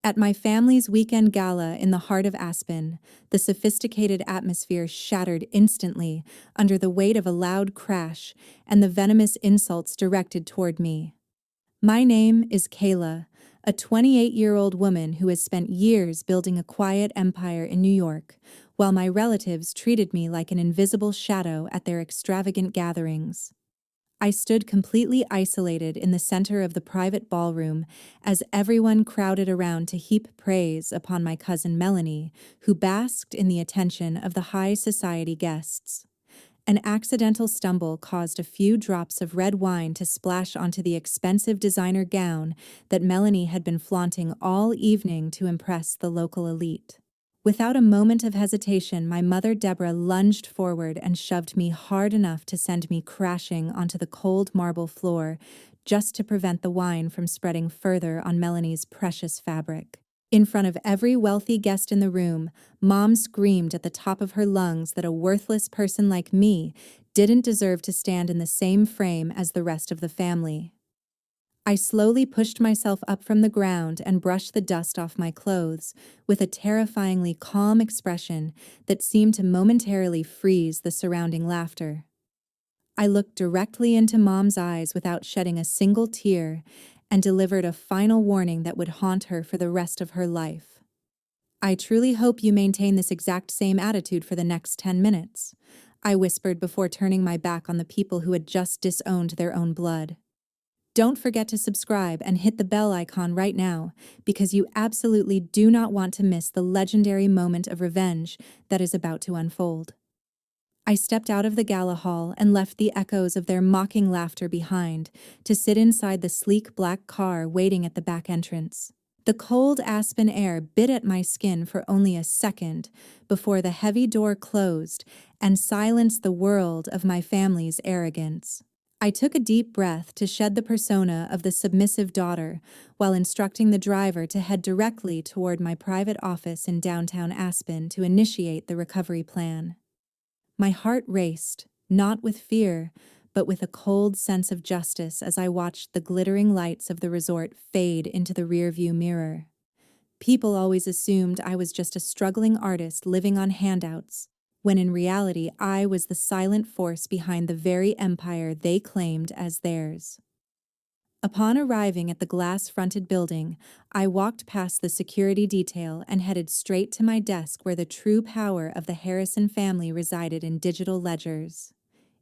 At my family's weekend gala in the heart of Aspen, the sophisticated atmosphere shattered instantly under the weight of a loud crash and the venomous insults directed toward me. My name is Kayla, a 28-year-old woman who has spent years building a quiet empire in New York, while my relatives treated me like an invisible shadow at their extravagant gatherings. I stood completely isolated in the center of the private ballroom as everyone crowded around to heap praise upon my cousin Melanie, who basked in the attention of the high society guests. An accidental stumble caused a few drops of red wine to splash onto the expensive designer gown that Melanie had been flaunting all evening to impress the local elite. Without a moment of hesitation, my mother Deborah lunged forward and shoved me hard enough to send me crashing onto the cold marble floor, just to prevent the wine from spreading further on Melanie's precious fabric. In front of every wealthy guest in the room, Mom screamed at the top of her lungs that a worthless person like me didn't deserve to stand in the same frame as the rest of the family. I slowly pushed myself up from the ground and brushed the dust off my clothes with a terrifyingly calm expression that seemed to momentarily freeze the surrounding laughter. I looked directly into Mom's eyes without shedding a single tear and delivered a final warning that would haunt her for the rest of her life. "I truly hope you maintain this exact same attitude for the next 10 minutes," I whispered before turning my back on the people who had just disowned their own blood. "Don't forget to subscribe and hit the bell icon right now, because you absolutely do not want to miss the legendary moment of revenge that is about to unfold." I stepped out of the gala hall and left the echoes of their mocking laughter behind to sit inside the sleek black car waiting at the back entrance. The cold Aspen air bit at my skin for only a second before the heavy door closed and silenced the world of my family's arrogance. I took a deep breath to shed the persona of the submissive daughter while instructing the driver to head directly toward my private office in downtown Aspen to initiate the recovery plan. My heart raced, not with fear, but with a cold sense of justice as I watched the glittering lights of the resort fade into the rearview mirror. People always assumed I was just a struggling artist living on handouts, when in reality I was the silent force behind the very empire they claimed as theirs. Upon arriving at the glass-fronted building, I walked past the security detail and headed straight to my desk where the true power of the Harrison family resided in digital ledgers.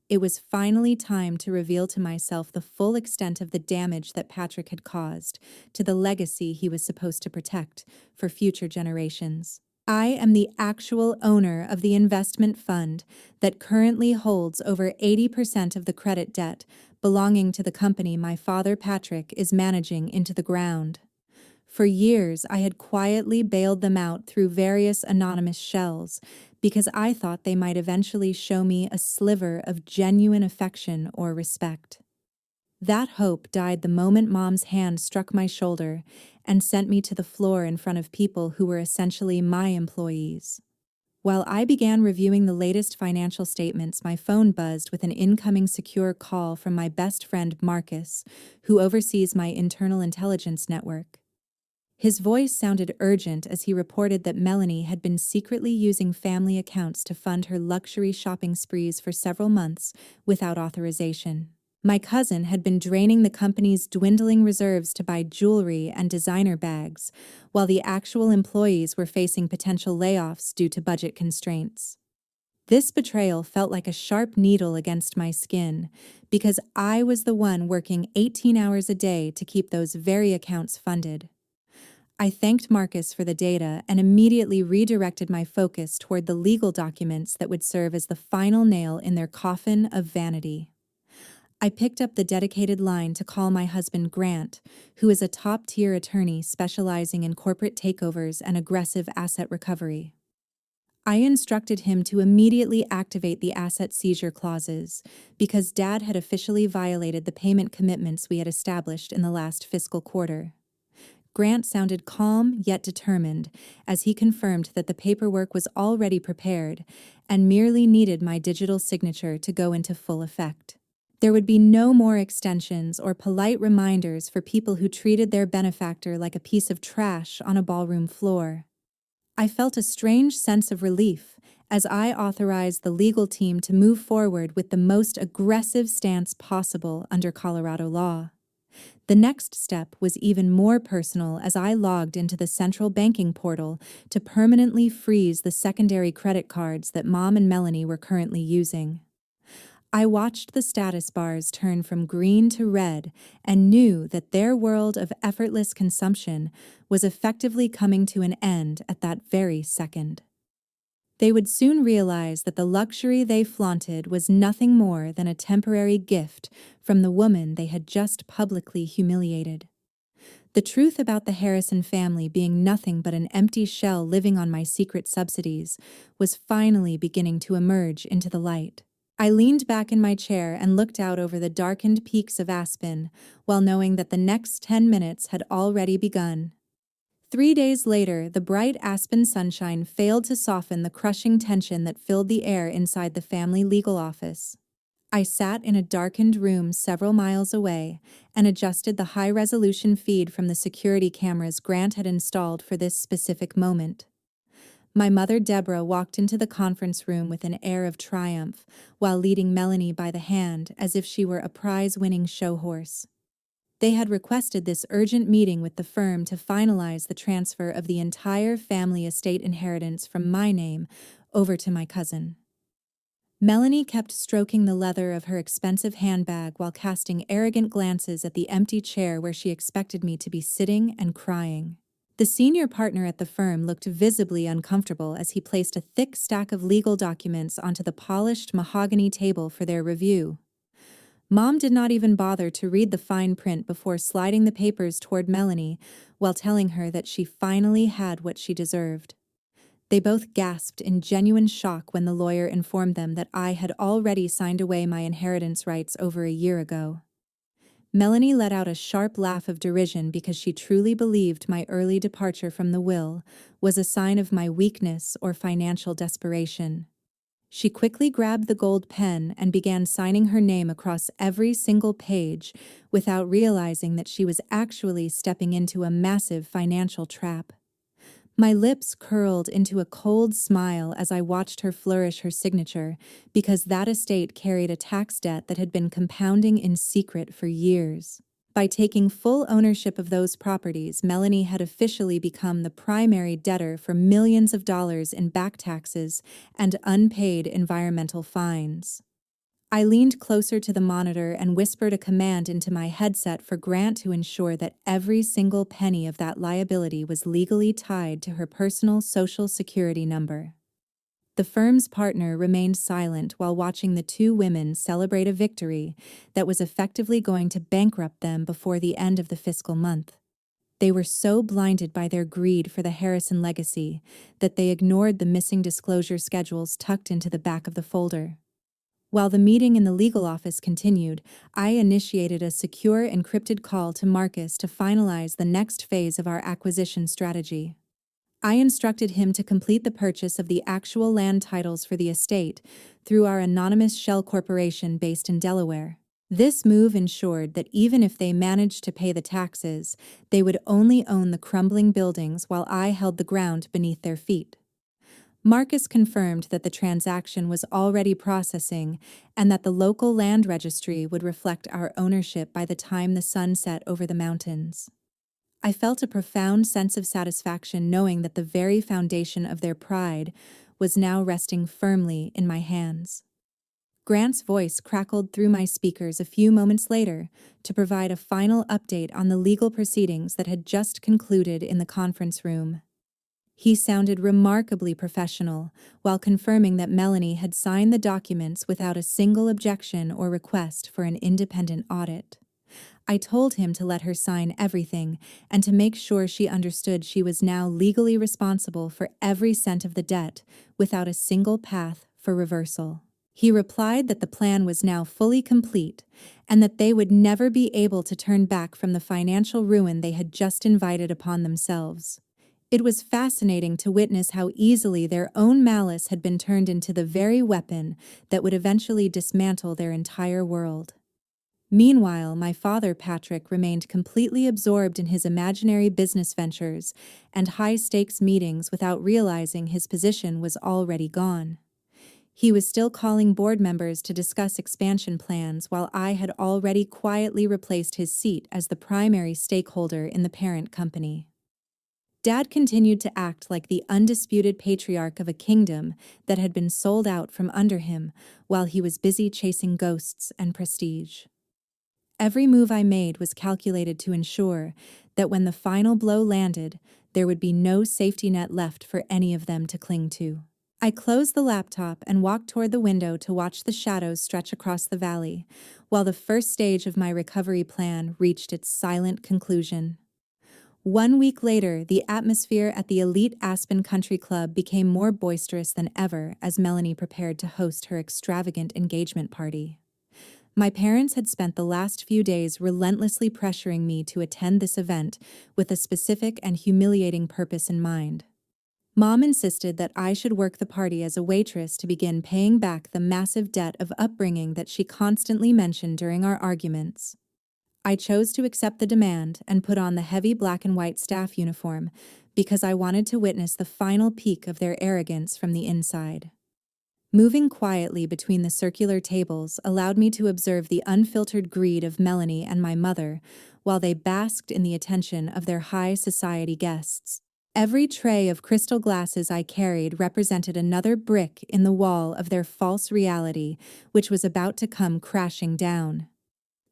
It was finally time to reveal to myself the full extent of the damage that Patrick had caused to the legacy he was supposed to protect for future generations. I am the actual owner of the investment fund that currently holds over 80% of the credit debt belonging to the company my father Patrick is managing into the ground. For years, I had quietly bailed them out through various anonymous shells because I thought they might eventually show me a sliver of genuine affection or respect. That hope died the moment Mom's hand struck my shoulder and sent me to the floor in front of people who were essentially my employees. While I began reviewing the latest financial statements, my phone buzzed with an incoming secure call from my best friend Marcus, who oversees my internal intelligence network. His voice sounded urgent as he reported that Melanie had been secretly using family accounts to fund her luxury shopping sprees for several months without authorization. My cousin had been draining the company's dwindling reserves to buy jewelry and designer bags, while the actual employees were facing potential layoffs due to budget constraints. This betrayal felt like a sharp needle against my skin, because I was the one working 18 hours a day to keep those very accounts funded. I thanked Marcus for the data and immediately redirected my focus toward the legal documents that would serve as the final nail in their coffin of vanity. I picked up the dedicated line to call my husband Grant, who is a top-tier attorney specializing in corporate takeovers and aggressive asset recovery. I instructed him to immediately activate the asset seizure clauses because Dad had officially violated the payment commitments we had established in the last fiscal quarter. Grant sounded calm yet determined as he confirmed that the paperwork was already prepared and merely needed my digital signature to go into full effect. There would be no more extensions or polite reminders for people who treated their benefactor like a piece of trash on a ballroom floor. I felt a strange sense of relief as I authorized the legal team to move forward with the most aggressive stance possible under Colorado law. The next step was even more personal as I logged into the central banking portal to permanently freeze the secondary credit cards that Mom and Melanie were currently using. I watched the status bars turn from green to red and knew that their world of effortless consumption was effectively coming to an end at that very second. They would soon realize that the luxury they flaunted was nothing more than a temporary gift from the woman they had just publicly humiliated. The truth about the Harrison family being nothing but an empty shell living on my secret subsidies was finally beginning to emerge into the light. I leaned back in my chair and looked out over the darkened peaks of Aspen, while knowing that the next 10 minutes had already begun. 3 days later, the bright Aspen sunshine failed to soften the crushing tension that filled the air inside the family legal office. I sat in a darkened room several miles away and adjusted the high-resolution feed from the security cameras Grant had installed for this specific moment. My mother, Deborah, walked into the conference room with an air of triumph, while leading Melanie by the hand as if she were a prize-winning show horse. They had requested this urgent meeting with the firm to finalize the transfer of the entire family estate inheritance from my name over to my cousin. Melanie kept stroking the leather of her expensive handbag while casting arrogant glances at the empty chair where she expected me to be sitting and crying. The senior partner at the firm looked visibly uncomfortable as he placed a thick stack of legal documents onto the polished mahogany table for their review. Mom did not even bother to read the fine print before sliding the papers toward Melanie while telling her that she finally had what she deserved. They both gasped in genuine shock when the lawyer informed them that I had already signed away my inheritance rights over a year ago. Melanie let out a sharp laugh of derision because she truly believed my early departure from the will was a sign of my weakness or financial desperation. She quickly grabbed the gold pen and began signing her name across every single page without realizing that she was actually stepping into a massive financial trap. My lips curled into a cold smile as I watched her flourish her signature, because that estate carried a tax debt that had been compounding in secret for years. By taking full ownership of those properties, Melanie had officially become the primary debtor for millions of dollars in back taxes and unpaid environmental fines. I leaned closer to the monitor and whispered a command into my headset for Grant to ensure that every single penny of that liability was legally tied to her personal Social Security number. The firm's partner remained silent while watching the two women celebrate a victory that was effectively going to bankrupt them before the end of the fiscal month. They were so blinded by their greed for the Harrison legacy that they ignored the missing disclosure schedules tucked into the back of the folder. While the meeting in the legal office continued, I initiated a secure encrypted call to Marcus to finalize the next phase of our acquisition strategy. I instructed him to complete the purchase of the actual land titles for the estate through our anonymous shell corporation based in Delaware. This move ensured that even if they managed to pay the taxes, they would only own the crumbling buildings while I held the ground beneath their feet. Marcus confirmed that the transaction was already processing and that the local land registry would reflect our ownership by the time the sun set over the mountains. I felt a profound sense of satisfaction knowing that the very foundation of their pride was now resting firmly in my hands. Grant's voice crackled through my speakers a few moments later to provide a final update on the legal proceedings that had just concluded in the conference room. He sounded remarkably professional, while confirming that Melanie had signed the documents without a single objection or request for an independent audit. I told him to let her sign everything and to make sure she understood she was now legally responsible for every cent of the debt without a single path for reversal. He replied that the plan was now fully complete and that they would never be able to turn back from the financial ruin they had just invited upon themselves. It was fascinating to witness how easily their own malice had been turned into the very weapon that would eventually dismantle their entire world. Meanwhile, my father, Patrick, remained completely absorbed in his imaginary business ventures and high-stakes meetings without realizing his position was already gone. He was still calling board members to discuss expansion plans while I had already quietly replaced his seat as the primary stakeholder in the parent company. Dad continued to act like the undisputed patriarch of a kingdom that had been sold out from under him while he was busy chasing ghosts and prestige. Every move I made was calculated to ensure that when the final blow landed, there would be no safety net left for any of them to cling to. I closed the laptop and walked toward the window to watch the shadows stretch across the valley, while the first stage of my recovery plan reached its silent conclusion. 1 week later, the atmosphere at the elite Aspen Country Club became more boisterous than ever as Melanie prepared to host her extravagant engagement party. My parents had spent the last few days relentlessly pressuring me to attend this event with a specific and humiliating purpose in mind. Mom insisted that I should work the party as a waitress to begin paying back the massive debt of upbringing that she constantly mentioned during our arguments. I chose to accept the demand and put on the heavy black and white staff uniform because I wanted to witness the final peak of their arrogance from the inside. Moving quietly between the circular tables allowed me to observe the unfiltered greed of Melanie and my mother while they basked in the attention of their high society guests. Every tray of crystal glasses I carried represented another brick in the wall of their false reality, which was about to come crashing down.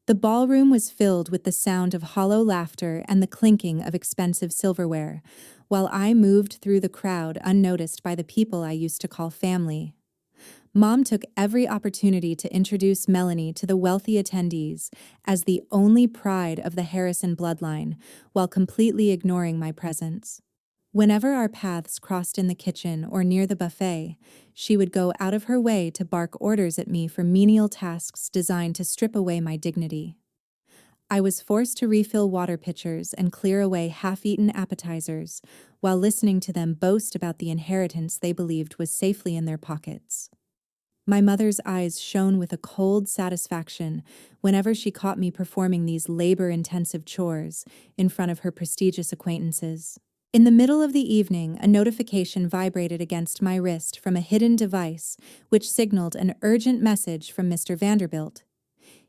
The ballroom was filled with the sound of hollow laughter and the clinking of expensive silverware, while I moved through the crowd unnoticed by the people I used to call family. Mom took every opportunity to introduce Melanie to the wealthy attendees as the only pride of the Harrison bloodline, while completely ignoring my presence. Whenever our paths crossed in the kitchen or near the buffet, she would go out of her way to bark orders at me for menial tasks designed to strip away my dignity. I was forced to refill water pitchers and clear away half-eaten appetizers while listening to them boast about the inheritance they believed was safely in their pockets. My mother's eyes shone with a cold satisfaction whenever she caught me performing these labor-intensive chores in front of her prestigious acquaintances. In the middle of the evening, a notification vibrated against my wrist from a hidden device, which signaled an urgent message from Mr. Vanderbilt.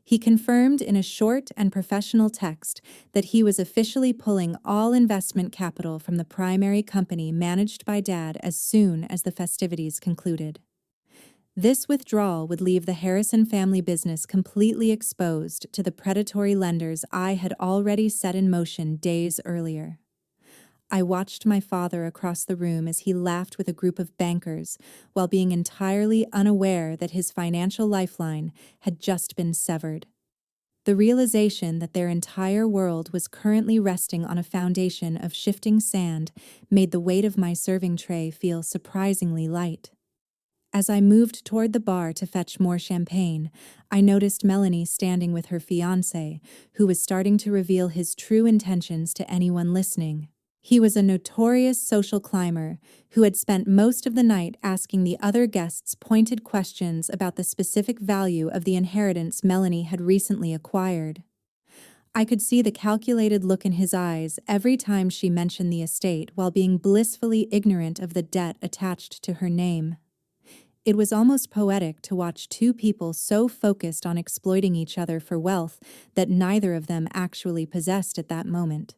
He confirmed in a short and professional text that he was officially pulling all investment capital from the primary company managed by Dad as soon as the festivities concluded. This withdrawal would leave the Harrison family business completely exposed to the predatory lenders I had already set in motion days earlier. I watched my father across the room as he laughed with a group of bankers while being entirely unaware that his financial lifeline had just been severed. The realization that their entire world was currently resting on a foundation of shifting sand made the weight of my serving tray feel surprisingly light. As I moved toward the bar to fetch more champagne, I noticed Melanie standing with her fiancé, who was starting to reveal his true intentions to anyone listening. He was a notorious social climber who had spent most of the night asking the other guests pointed questions about the specific value of the inheritance Melanie had recently acquired. I could see the calculated look in his eyes every time she mentioned the estate while being blissfully ignorant of the debt attached to her name. It was almost poetic to watch two people so focused on exploiting each other for wealth that neither of them actually possessed at that moment.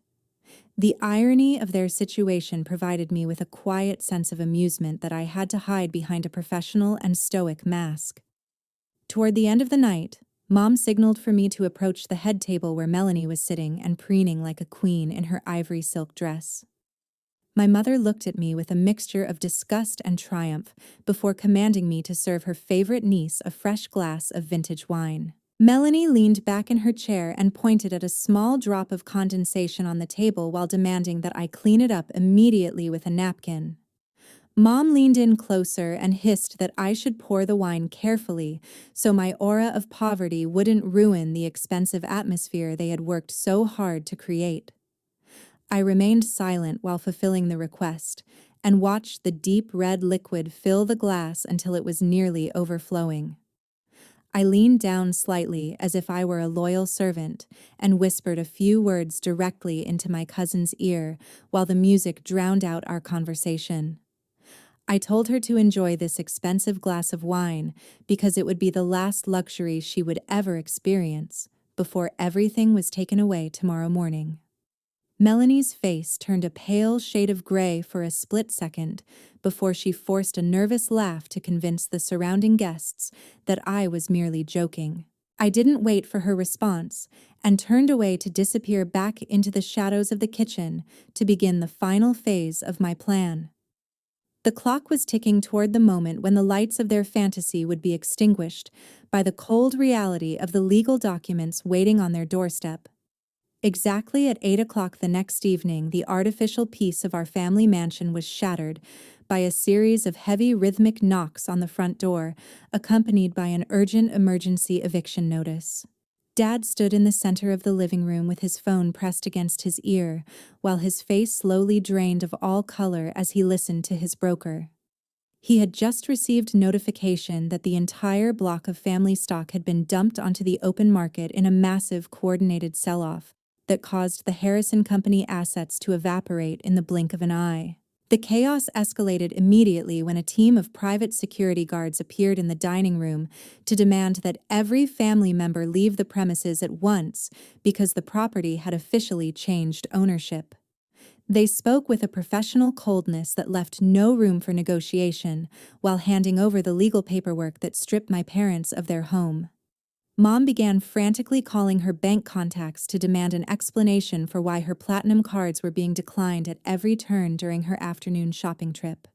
The irony of their situation provided me with a quiet sense of amusement that I had to hide behind a professional and stoic mask. Toward the end of the night, Mom signaled for me to approach the head table where Melanie was sitting and preening like a queen in her ivory silk dress. My mother looked at me with a mixture of disgust and triumph before commanding me to serve her favorite niece a fresh glass of vintage wine. Melanie leaned back in her chair and pointed at a small drop of condensation on the table while demanding that I clean it up immediately with a napkin. Mom leaned in closer and hissed that I should pour the wine carefully so my aura of poverty wouldn't ruin the expensive atmosphere they had worked so hard to create. I remained silent while fulfilling the request and watched the deep red liquid fill the glass until it was nearly overflowing. I leaned down slightly as if I were a loyal servant and whispered a few words directly into my cousin's ear while the music drowned out our conversation. I told her to enjoy this expensive glass of wine because it would be the last luxury she would ever experience before everything was taken away tomorrow morning. Melanie's face turned a pale shade of gray for a split second before she forced a nervous laugh to convince the surrounding guests that I was merely joking. I didn't wait for her response and turned away to disappear back into the shadows of the kitchen to begin the final phase of my plan. The clock was ticking toward the moment when the lights of their fantasy would be extinguished by the cold reality of the legal documents waiting on their doorstep. Exactly at 8 o'clock the next evening, the artificial peace of our family mansion was shattered by a series of heavy rhythmic knocks on the front door, accompanied by an urgent emergency eviction notice. Dad stood in the center of the living room with his phone pressed against his ear, while his face slowly drained of all color as he listened to his broker. He had just received notification that the entire block of family stock had been dumped onto the open market in a massive coordinated sell-off that caused the Harrison Company assets to evaporate in the blink of an eye. The chaos escalated immediately when a team of private security guards appeared in the dining room to demand that every family member leave the premises at once because the property had officially changed ownership. They spoke with a professional coldness that left no room for negotiation while handing over the legal paperwork that stripped my parents of their home. Mom began frantically calling her bank contacts to demand an explanation for why her platinum cards were being declined at every turn during her afternoon shopping trip.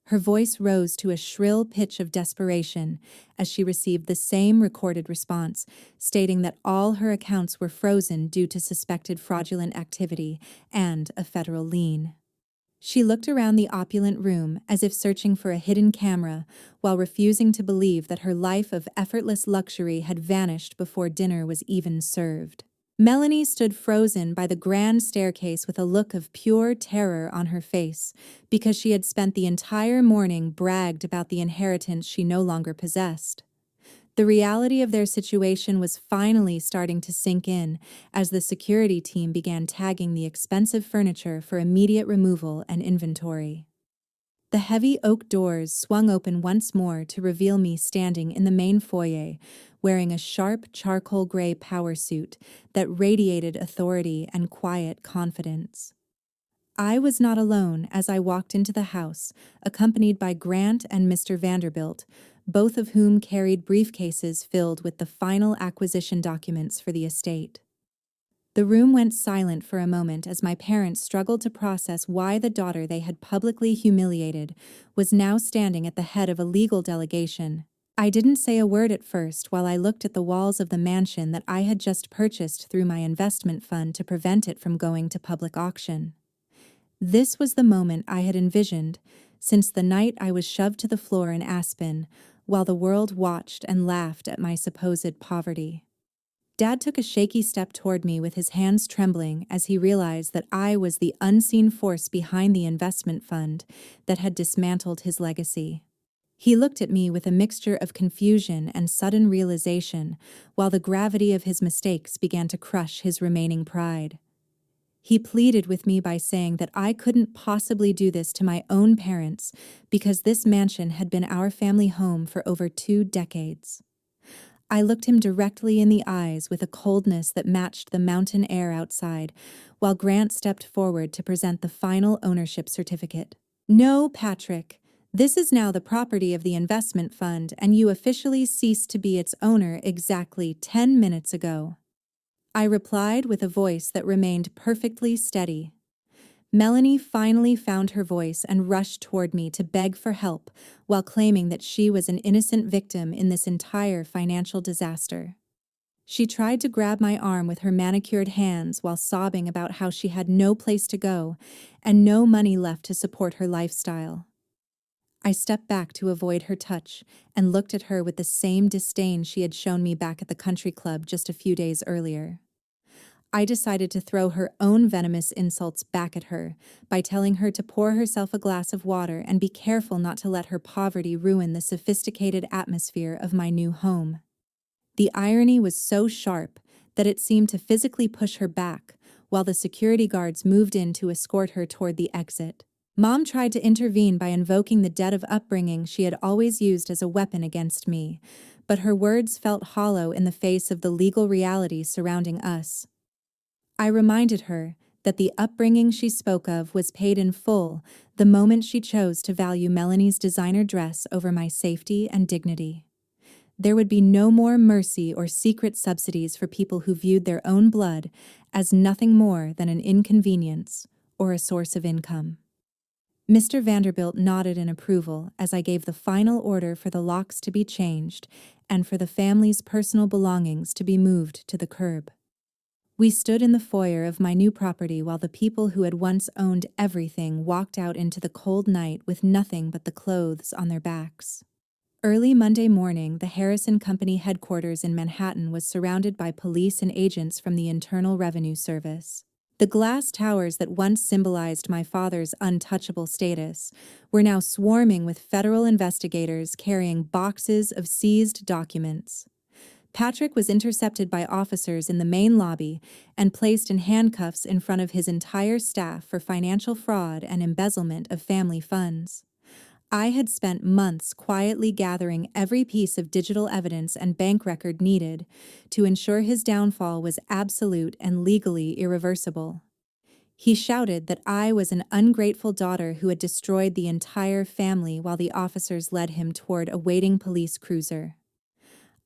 Her voice rose to a shrill pitch of desperation as she received the same recorded response, stating that all her accounts were frozen due to suspected fraudulent activity and a federal lien. She looked around the opulent room as if searching for a hidden camera, while refusing to believe that her life of effortless luxury had vanished before dinner was even served. Melanie stood frozen by the grand staircase with a look of pure terror on her face, because she had spent the entire morning bragged about the inheritance she no longer possessed. The reality of their situation was finally starting to sink in as the security team began tagging the expensive furniture for immediate removal and inventory. The heavy oak doors swung open once more to reveal me standing in the main foyer, wearing a sharp charcoal gray power suit that radiated authority and quiet confidence. I was not alone as I walked into the house, accompanied by Grant and Mr. Vanderbilt, both of whom carried briefcases filled with the final acquisition documents for the estate. The room went silent for a moment as my parents struggled to process why the daughter they had publicly humiliated was now standing at the head of a legal delegation. I didn't say a word at first while I looked at the walls of the mansion that I had just purchased through my investment fund to prevent it from going to public auction. This was the moment I had envisioned since the night I was shoved to the floor in Aspen, while the world watched and laughed at my supposed poverty. Dad took a shaky step toward me with his hands trembling as he realized that I was the unseen force behind the investment fund that had dismantled his legacy. He looked at me with a mixture of confusion and sudden realization, while the gravity of his mistakes began to crush his remaining pride. He pleaded with me by saying that I couldn't possibly do this to my own parents because this mansion had been our family home for over 2 decades. I looked him directly in the eyes with a coldness that matched the mountain air outside, while Grant stepped forward to present the final ownership certificate. "No, Patrick. This is now the property of the investment fund, and you officially ceased to be its owner exactly 10 minutes ago." I replied with a voice that remained perfectly steady. Melanie finally found her voice and rushed toward me to beg for help while claiming that she was an innocent victim in this entire financial disaster. She tried to grab my arm with her manicured hands while sobbing about how she had no place to go and no money left to support her lifestyle. I stepped back to avoid her touch and looked at her with the same disdain she had shown me back at the country club just a few days earlier. I decided to throw her own venomous insults back at her by telling her to pour herself a glass of water and be careful not to let her poverty ruin the sophisticated atmosphere of my new home. The irony was so sharp that it seemed to physically push her back, while the security guards moved in to escort her toward the exit. Mom tried to intervene by invoking the debt of upbringing she had always used as a weapon against me, but her words felt hollow in the face of the legal reality surrounding us. I reminded her that the upbringing she spoke of was paid in full the moment she chose to value Melanie's designer dress over my safety and dignity. There would be no more mercy or secret subsidies for people who viewed their own blood as nothing more than an inconvenience or a source of income. Mr. Vanderbilt nodded in approval as I gave the final order for the locks to be changed and for the family's personal belongings to be moved to the curb. We stood in the foyer of my new property while the people who had once owned everything walked out into the cold night with nothing but the clothes on their backs. Early Monday morning, the Harrison Company headquarters in Manhattan was surrounded by police and agents from the Internal Revenue Service. The glass towers that once symbolized my father's untouchable status were now swarming with federal investigators carrying boxes of seized documents. Patrick was intercepted by officers in the main lobby and placed in handcuffs in front of his entire staff for financial fraud and embezzlement of family funds. I had spent months quietly gathering every piece of digital evidence and bank record needed to ensure his downfall was absolute and legally irreversible. He shouted that I was an ungrateful daughter who had destroyed the entire family while the officers led him toward a waiting police cruiser.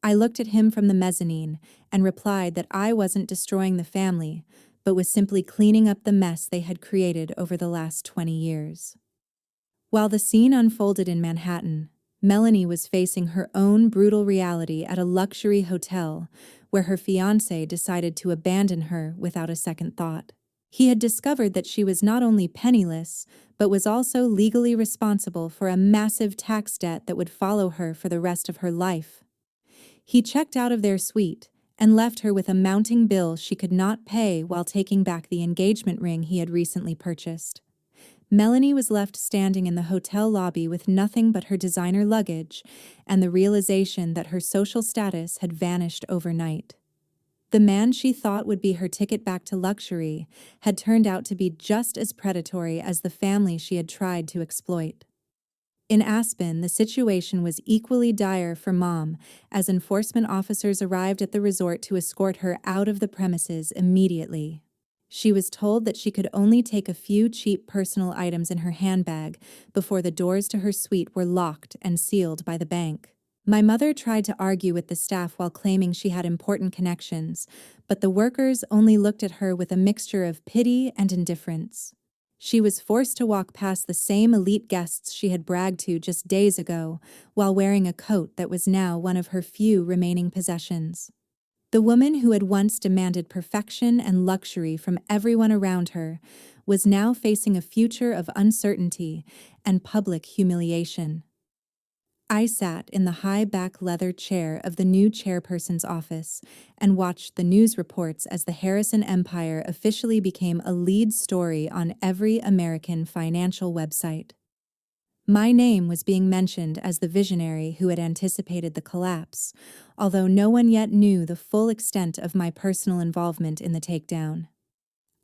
I looked at him from the mezzanine and replied that I wasn't destroying the family, but was simply cleaning up the mess they had created over the last 20 years. While the scene unfolded in Manhattan, Melanie was facing her own brutal reality at a luxury hotel where her fiancé decided to abandon her without a second thought. He had discovered that she was not only penniless, but was also legally responsible for a massive tax debt that would follow her for the rest of her life. He checked out of their suite and left her with a mounting bill she could not pay while taking back the engagement ring he had recently purchased. Melanie was left standing in the hotel lobby with nothing but her designer luggage and the realization that her social status had vanished overnight. The man she thought would be her ticket back to luxury had turned out to be just as predatory as the family she had tried to exploit. In Aspen, the situation was equally dire for Mom as enforcement officers arrived at the resort to escort her out of the premises immediately. She was told that she could only take a few cheap personal items in her handbag before the doors to her suite were locked and sealed by the bank. My mother tried to argue with the staff while claiming she had important connections, but the workers only looked at her with a mixture of pity and indifference. She was forced to walk past the same elite guests she had bragged to just days ago while wearing a coat that was now one of her few remaining possessions. The woman who had once demanded perfection and luxury from everyone around her was now facing a future of uncertainty and public humiliation. I sat in the high-back leather chair of the new chairperson's office and watched the news reports as the Harrison Empire officially became a lead story on every American financial website. My name was being mentioned as the visionary who had anticipated the collapse, although no one yet knew the full extent of my personal involvement in the takedown.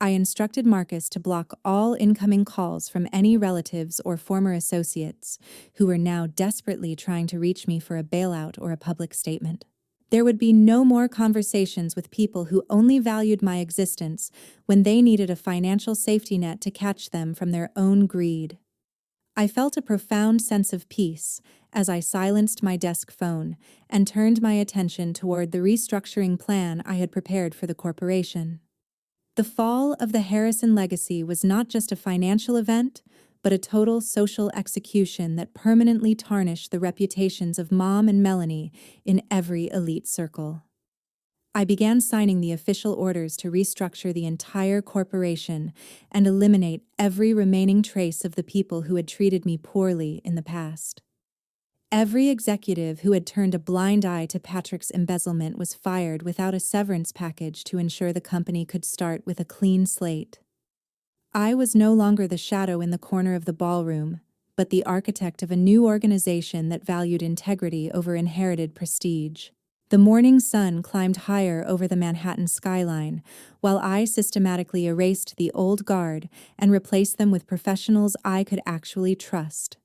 I instructed Marcus to block all incoming calls from any relatives or former associates who were now desperately trying to reach me for a bailout or a public statement. There would be no more conversations with people who only valued my existence when they needed a financial safety net to catch them from their own greed. I felt a profound sense of peace as I silenced my desk phone and turned my attention toward the restructuring plan I had prepared for the corporation. The fall of the Harrison legacy was not just a financial event, but a total social execution that permanently tarnished the reputations of Mom and Melanie in every elite circle. I began signing the official orders to restructure the entire corporation and eliminate every remaining trace of the people who had treated me poorly in the past. Every executive who had turned a blind eye to Patrick's embezzlement was fired without a severance package to ensure the company could start with a clean slate. I was no longer the shadow in the corner of the ballroom, but the architect of a new organization that valued integrity over inherited prestige. The morning sun climbed higher over the Manhattan skyline, while I systematically erased the old guard and replaced them with professionals I could actually trust.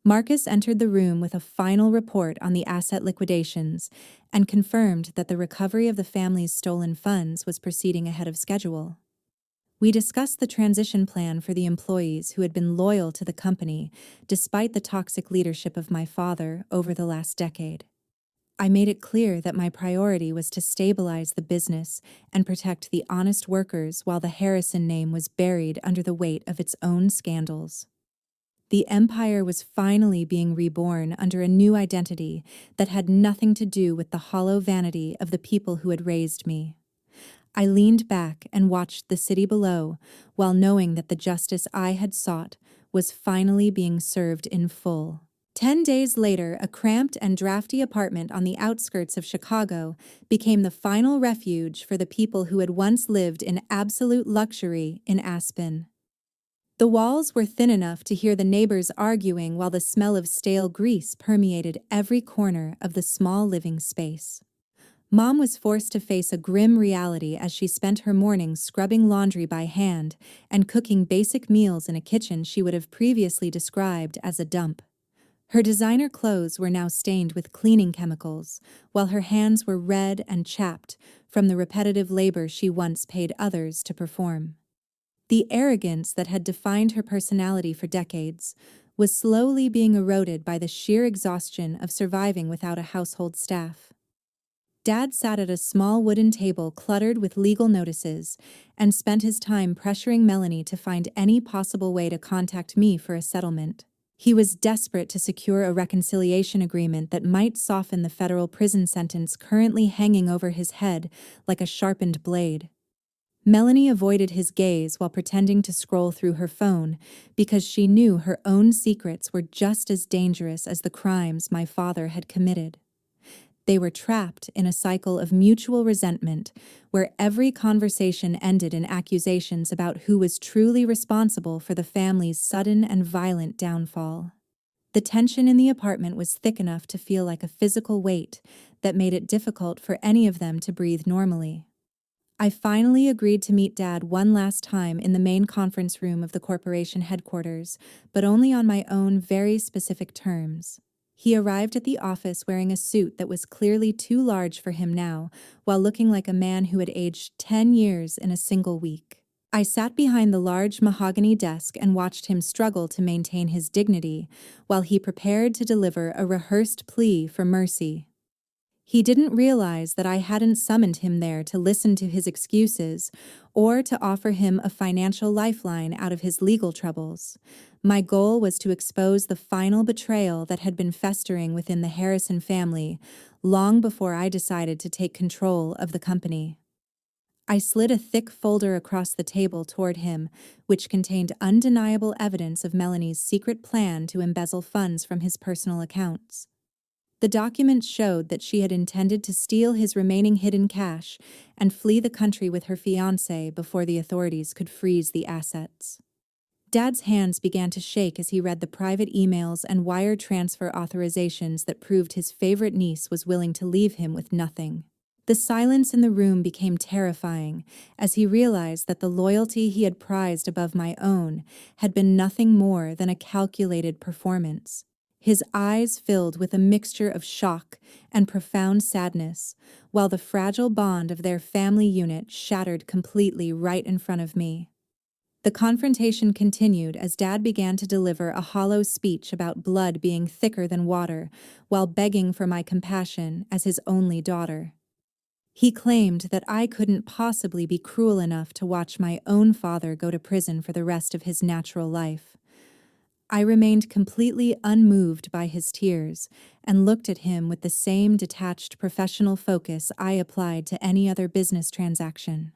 Marcus entered the room with a final report on the asset liquidations and confirmed that the recovery of the family's stolen funds was proceeding ahead of schedule. We discussed the transition plan for the employees who had been loyal to the company despite the toxic leadership of my father over the last decade. I made it clear that my priority was to stabilize the business and protect the honest workers while the Harrison name was buried under the weight of its own scandals. The empire was finally being reborn under a new identity that had nothing to do with the hollow vanity of the people who had raised me. I leaned back and watched the city below, while knowing that the justice I had sought was finally being served in full. 10 days later, a cramped and drafty apartment on the outskirts of Chicago became the final refuge for the people who had once lived in absolute luxury in Aspen. The walls were thin enough to hear the neighbors arguing while the smell of stale grease permeated every corner of the small living space. Mom was forced to face a grim reality as she spent her mornings scrubbing laundry by hand and cooking basic meals in a kitchen she would have previously described as a dump. Her designer clothes were now stained with cleaning chemicals, while her hands were red and chapped from the repetitive labor she once paid others to perform. The arrogance that had defined her personality for decades was slowly being eroded by the sheer exhaustion of surviving without a household staff. Dad sat at a small wooden table cluttered with legal notices and spent his time pressuring Melanie to find any possible way to contact me for a settlement. He was desperate to secure a reconciliation agreement that might soften the federal prison sentence currently hanging over his head like a sharpened blade. Melanie avoided his gaze while pretending to scroll through her phone because she knew her own secrets were just as dangerous as the crimes my father had committed. They were trapped in a cycle of mutual resentment where every conversation ended in accusations about who was truly responsible for the family's sudden and violent downfall. The tension in the apartment was thick enough to feel like a physical weight that made it difficult for any of them to breathe normally. I finally agreed to meet Dad one last time in the main conference room of the corporation headquarters, but only on my own very specific terms. He arrived at the office wearing a suit that was clearly too large for him now, while looking like a man who had aged 10 years in a single week. I sat behind the large mahogany desk and watched him struggle to maintain his dignity while he prepared to deliver a rehearsed plea for mercy. He didn't realize that I hadn't summoned him there to listen to his excuses or to offer him a financial lifeline out of his legal troubles. My goal was to expose the final betrayal that had been festering within the Harrison family long before I decided to take control of the company. I slid a thick folder across the table toward him, which contained undeniable evidence of Melanie's secret plan to embezzle funds from his personal accounts. The documents showed that she had intended to steal his remaining hidden cash and flee the country with her fiancé before the authorities could freeze the assets. Dad's hands began to shake as he read the private emails and wire transfer authorizations that proved his favorite niece was willing to leave him with nothing. The silence in the room became terrifying as he realized that the loyalty he had prized above my own had been nothing more than a calculated performance. His eyes filled with a mixture of shock and profound sadness, while the fragile bond of their family unit shattered completely right in front of me. The confrontation continued as Dad began to deliver a hollow speech about blood being thicker than water, while begging for my compassion as his only daughter. He claimed that I couldn't possibly be cruel enough to watch my own father go to prison for the rest of his natural life. I remained completely unmoved by his tears and looked at him with the same detached professional focus I applied to any other business transaction.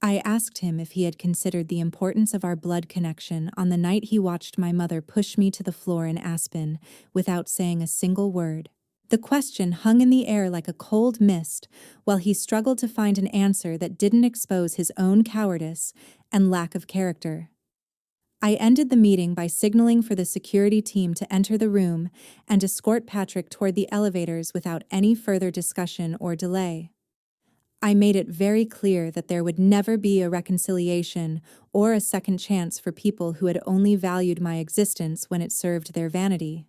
I asked him if he had considered the importance of our blood connection on the night he watched my mother push me to the floor in Aspen without saying a single word. The question hung in the air like a cold mist while he struggled to find an answer that didn't expose his own cowardice and lack of character. I ended the meeting by signaling for the security team to enter the room and escort Patrick toward the elevators without any further discussion or delay. I made it very clear that there would never be a reconciliation or a second chance for people who had only valued my existence when it served their vanity.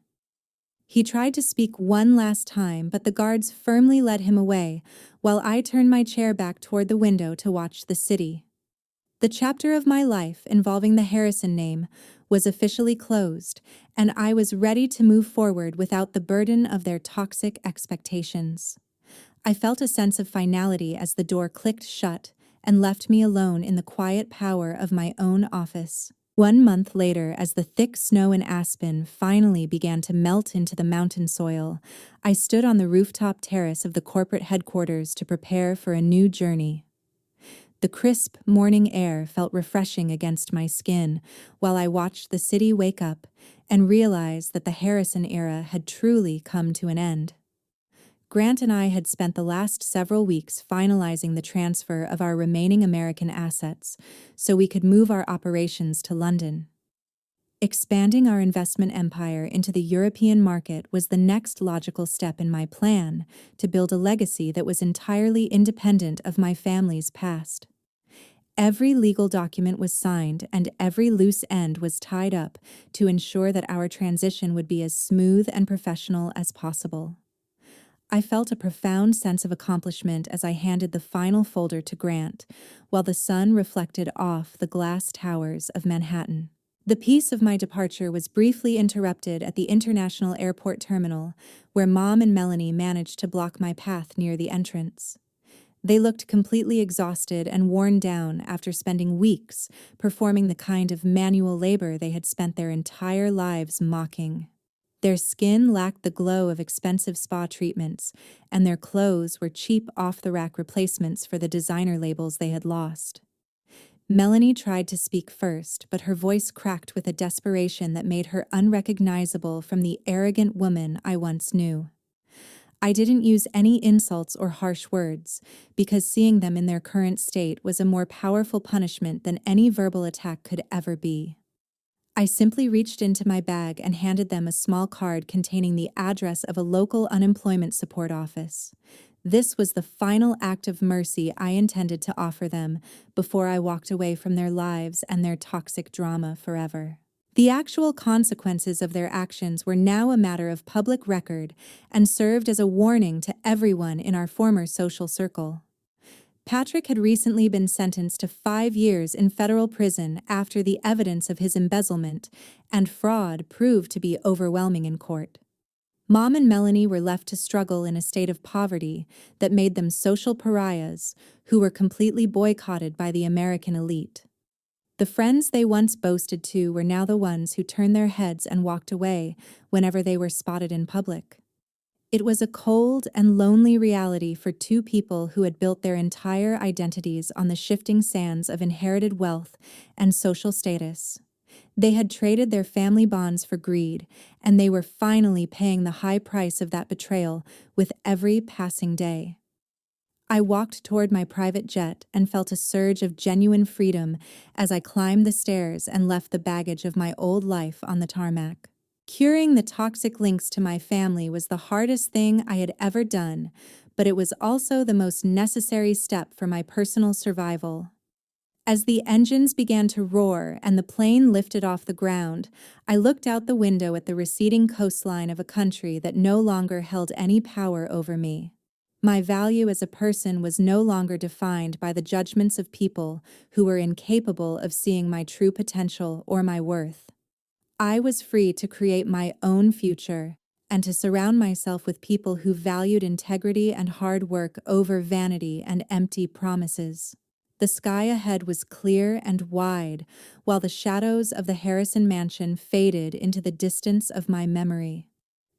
He tried to speak one last time, but the guards firmly led him away, while I turned my chair back toward the window to watch the city. The chapter of my life involving the Harrison name was officially closed, and I was ready to move forward without the burden of their toxic expectations. I felt a sense of finality as the door clicked shut and left me alone in the quiet power of my own office. 1 month later, as the thick snow in Aspen finally began to melt into the mountain soil, I stood on the rooftop terrace of the corporate headquarters to prepare for a new journey. The crisp morning air felt refreshing against my skin while I watched the city wake up and realize that the Harrison era had truly come to an end. Grant and I had spent the last several weeks finalizing the transfer of our remaining American assets so we could move our operations to London. Expanding our investment empire into the European market was the next logical step in my plan to build a legacy that was entirely independent of my family's past. Every legal document was signed and every loose end was tied up to ensure that our transition would be as smooth and professional as possible. I felt a profound sense of accomplishment as I handed the final folder to Grant, while the sun reflected off the glass towers of Manhattan. The peace of my departure was briefly interrupted at the International Airport terminal, where Mom and Melanie managed to block my path near the entrance. They looked completely exhausted and worn down after spending weeks performing the kind of manual labor they had spent their entire lives mocking. Their skin lacked the glow of expensive spa treatments, and their clothes were cheap off-the-rack replacements for the designer labels they had lost. Melanie tried to speak first, but her voice cracked with a desperation that made her unrecognizable from the arrogant woman I once knew. I didn't use any insults or harsh words, because seeing them in their current state was a more powerful punishment than any verbal attack could ever be. I simply reached into my bag and handed them a small card containing the address of a local unemployment support office. This was the final act of mercy I intended to offer them before I walked away from their lives and their toxic drama forever. The actual consequences of their actions were now a matter of public record and served as a warning to everyone in our former social circle. Patrick had recently been sentenced to 5 years in federal prison after the evidence of his embezzlement and fraud proved to be overwhelming in court. Mom and Melanie were left to struggle in a state of poverty that made them social pariahs who were completely boycotted by the American elite. The friends they once boasted to were now the ones who turned their heads and walked away whenever they were spotted in public. It was a cold and lonely reality for two people who had built their entire identities on the shifting sands of inherited wealth and social status. They had traded their family bonds for greed, and they were finally paying the high price of that betrayal with every passing day. I walked toward my private jet and felt a surge of genuine freedom as I climbed the stairs and left the baggage of my old life on the tarmac. Curing the toxic links to my family was the hardest thing I had ever done, but it was also the most necessary step for my personal survival. As the engines began to roar and the plane lifted off the ground, I looked out the window at the receding coastline of a country that no longer held any power over me. My value as a person was no longer defined by the judgments of people who were incapable of seeing my true potential or my worth. I was free to create my own future and to surround myself with people who valued integrity and hard work over vanity and empty promises. The sky ahead was clear and wide, while the shadows of the Harrison mansion faded into the distance of my memory.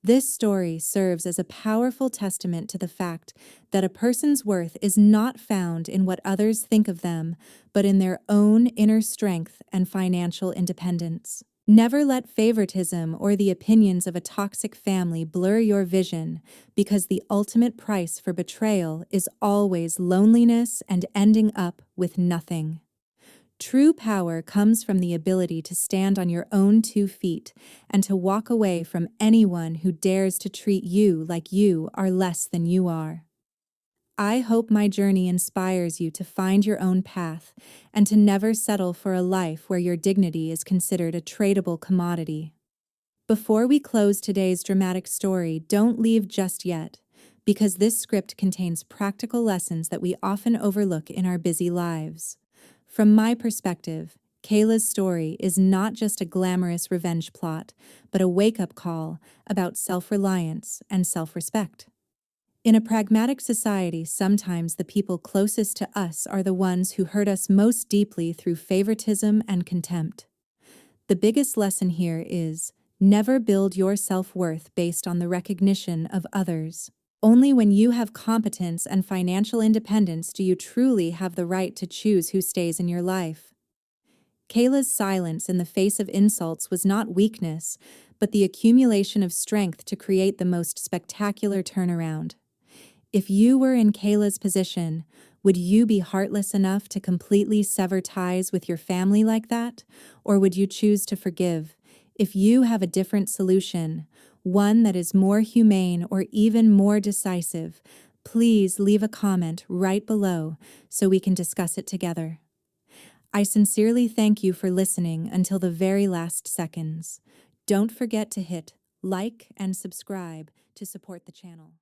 This story serves as a powerful testament to the fact that a person's worth is not found in what others think of them, but in their own inner strength and financial independence. Never let favoritism or the opinions of a toxic family blur your vision, because the ultimate price for betrayal is always loneliness and ending up with nothing. True power comes from the ability to stand on your own 2 feet and to walk away from anyone who dares to treat you like you are less than you are. I hope my journey inspires you to find your own path and to never settle for a life where your dignity is considered a tradable commodity. Before we close today's dramatic story, don't leave just yet, because this script contains practical lessons that we often overlook in our busy lives. From my perspective, Kayla's story is not just a glamorous revenge plot, but a wake-up call about self-reliance and self-respect. In a pragmatic society, sometimes the people closest to us are the ones who hurt us most deeply through favoritism and contempt. The biggest lesson here is never build your self-worth based on the recognition of others. Only when you have competence and financial independence do you truly have the right to choose who stays in your life. Kayla's silence in the face of insults was not weakness, but the accumulation of strength to create the most spectacular turnaround. If you were in Kayla's position, would you be heartless enough to completely sever ties with your family like that? Or would you choose to forgive? If you have a different solution, one that is more humane or even more decisive, please leave a comment right below so we can discuss it together. I sincerely thank you for listening until the very last seconds. Don't forget to hit like and subscribe to support the channel.